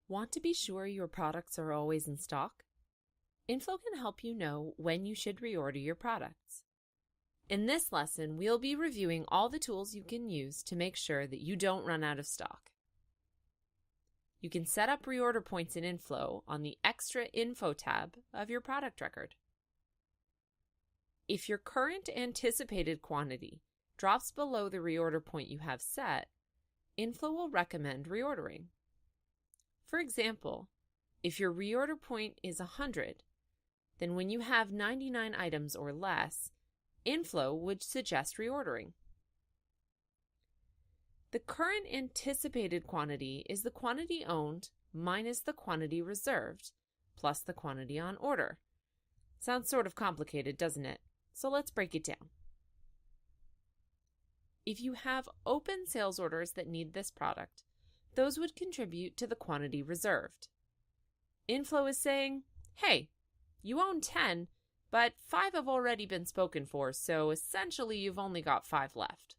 Want to be sure your products are always in stock? inFlow can help you know when you should reorder your products. In this lesson, we'll be reviewing all the tools you can use to make sure that you don't run out of stock. You can set up reorder points in inFlow on the Extra Info tab of your product record. If your current anticipated quantity drops below the reorder point you have set, inFlow will recommend reordering. For example, if your reorder point is 100, then when you have 99 items or less, inFlow would suggest reordering. The current anticipated quantity is the quantity owned minus the quantity reserved plus the quantity on order. Sounds sort of complicated, doesn't it? So let's break it down. If you have open sales orders that need this product, those would contribute to the quantity reserved. inFlow is saying, hey, you own 10, but 5 have already been spoken for, so essentially you've only got 5 left.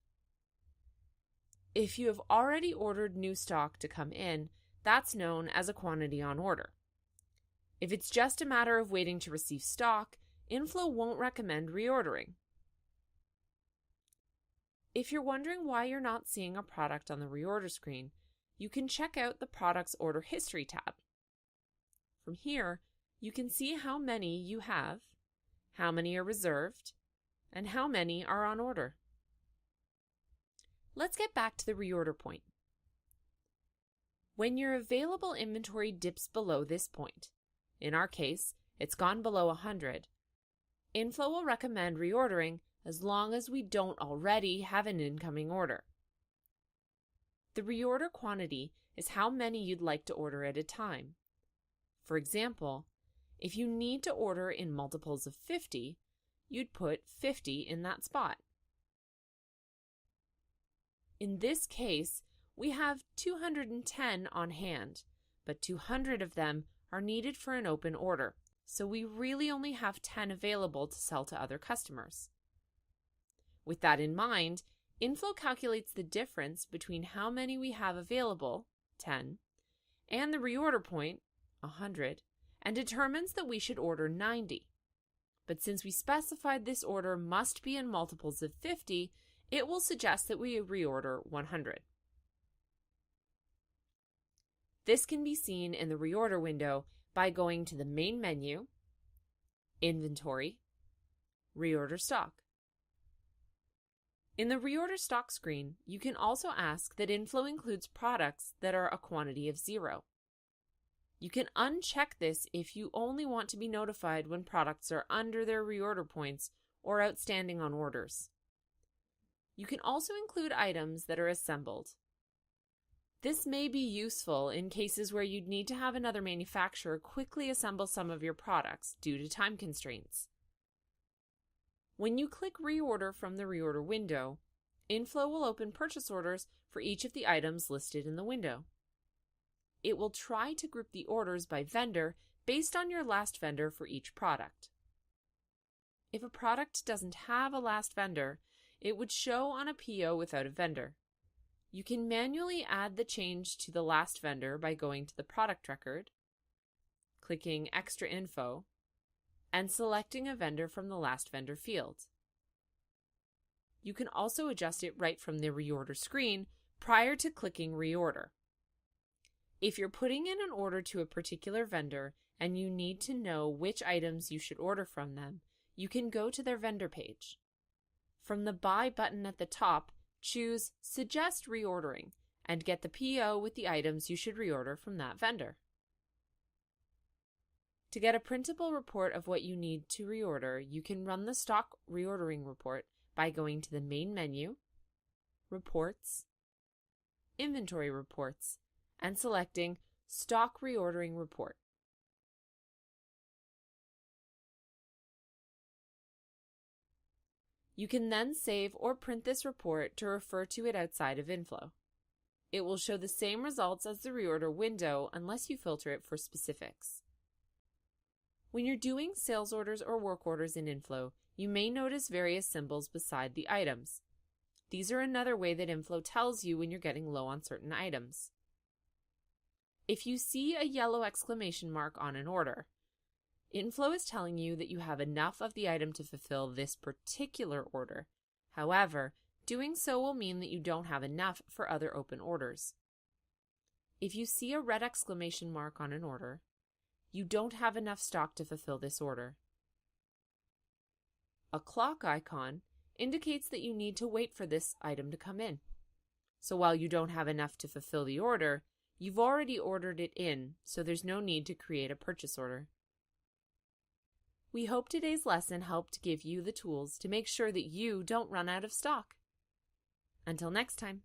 If you have already ordered new stock to come in, that's known as a quantity on order. If it's just a matter of waiting to receive stock, inFlow won't recommend reordering. If you're wondering why you're not seeing a product on the reorder screen, you can check out the Product's Order History tab. From here, you can see how many you have, how many are reserved, and how many are on order. Let's get back to the reorder point. When your available inventory dips below this point, in our case, it's gone below 100, inFlow will recommend reordering as long as we don't already have an incoming order. The reorder quantity is how many you'd like to order at a time. For example, if you need to order in multiples of 50, you'd put 50 in that spot. In this case, we have 210 on hand, but 200 of them are needed for an open order, so we really only have 10 available to sell to other customers. With that in mind, inFlow calculates the difference between how many we have available, 10, and the reorder point, 100, and determines that we should order 90. But since we specified this order must be in multiples of 50, it will suggest that we reorder 100. This can be seen in the reorder window by going to the main menu, Inventory, Reorder Stock. In the Reorder Stock screen, you can also ask that inFlow includes products that are a quantity of 0. You can uncheck this if you only want to be notified when products are under their reorder points or outstanding on orders. You can also include items that are assembled. This may be useful in cases where you'd need to have another manufacturer quickly assemble some of your products due to time constraints. When you click Reorder from the Reorder window, inFlow will open purchase orders for each of the items listed in the window. It will try to group the orders by vendor based on your last vendor for each product. If a product doesn't have a last vendor, it would show on a PO without a vendor. You can manually add the change to the last vendor by going to the product record, clicking Extra Info, and selecting a vendor from the last vendor field. You can also adjust it right from the reorder screen prior to clicking Reorder. If you're putting in an order to a particular vendor and you need to know which items you should order from them, you can go to their vendor page. From the Buy button at the top, choose Suggest Reordering and get the PO with the items you should reorder from that vendor. To get a printable report of what you need to reorder, you can run the stock reordering report by going to the main menu, Reports, Inventory Reports, and selecting Stock Reordering Report. You can then save or print this report to refer to it outside of inFlow. It will show the same results as the reorder window unless you filter it for specifics. When you're doing sales orders or work orders in inFlow, you may notice various symbols beside the items. These are another way that inFlow tells you when you're getting low on certain items. If you see a yellow exclamation mark on an order, inFlow is telling you that you have enough of the item to fulfill this particular order. However, doing so will mean that you don't have enough for other open orders. If you see a red exclamation mark on an order, you don't have enough stock to fulfill this order. A clock icon indicates that you need to wait for this item to come in. So while you don't have enough to fulfill the order, you've already ordered it in, so there's no need to create a purchase order. We hope today's lesson helped give you the tools to make sure that you don't run out of stock. Until next time.